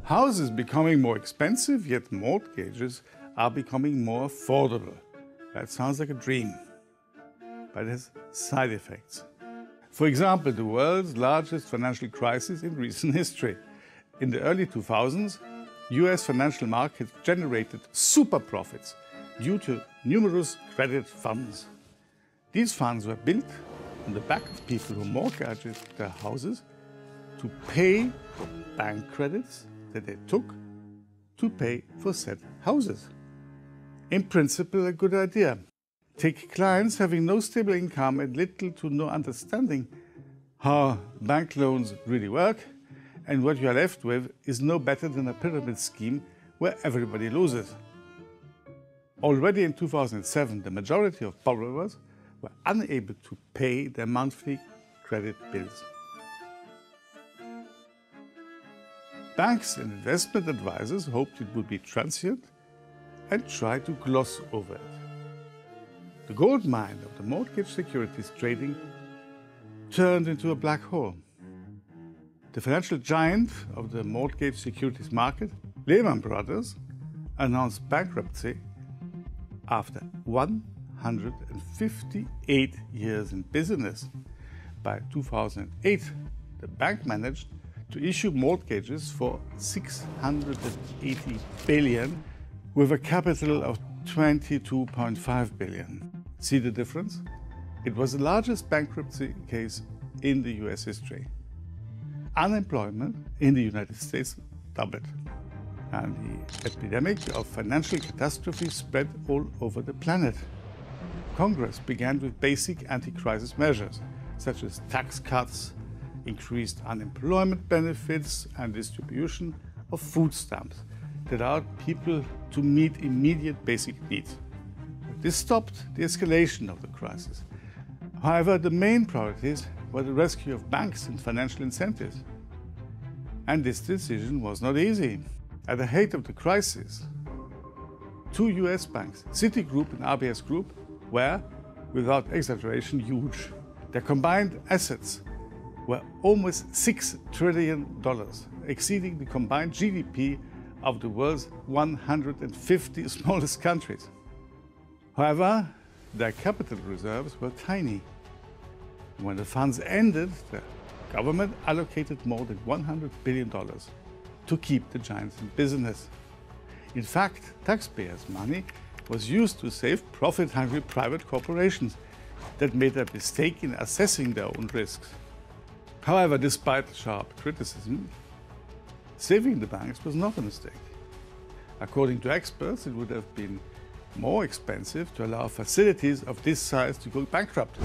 Houses becoming more expensive, yet mortgages are becoming more affordable. That sounds like a dream, but it has side effects. For example, the world's largest financial crisis in recent history. In the early 2000s, US financial markets generated super profits due to numerous credit funds. These funds were built on the back of people who mortgaged their houses to pay for bank credits that they took to pay for said houses. In principle, a good idea. Take clients having no stable income and little to no understanding how bank loans really work, and what you are left with is no better than a pyramid scheme where everybody loses. Already in 2007, the majority of borrowers were unable to pay their monthly credit bills. Banks and investment advisors hoped it would be transient and tried to gloss over it. The gold mine of the mortgage securities trading turned into a black hole. The financial giant of the mortgage securities market, Lehman Brothers, announced bankruptcy after 158 years in business. By 2008, the bank managed to issue mortgages for $680 billion with a capital of $22.5 billion. See the difference? It was the largest bankruptcy case in the US history. Unemployment in the United States doubled, and the epidemic of financial catastrophe spread all over the planet. Congress began with basic anti-crisis measures, such as tax cuts, increased unemployment benefits, and distribution of food stamps that allowed people to meet immediate basic needs. This stopped the escalation of the crisis. However, the main priorities were the rescue of banks and financial incentives. And this decision was not easy. At the height of the crisis, two US banks, Citigroup and RBS Group, were, without exaggeration, huge. Their combined assets were almost $6 trillion, exceeding the combined GDP of the world's 150 smallest countries. However, their capital reserves were tiny. When the funds ended, the government allocated more than $100 billion to keep the giants in business. In fact, taxpayers' money was used to save profit-hungry private corporations that made a mistake in assessing their own risks. However, despite sharp criticism, saving the banks was not a mistake. According to experts, it would have been more expensive to allow facilities of this size to go bankrupt.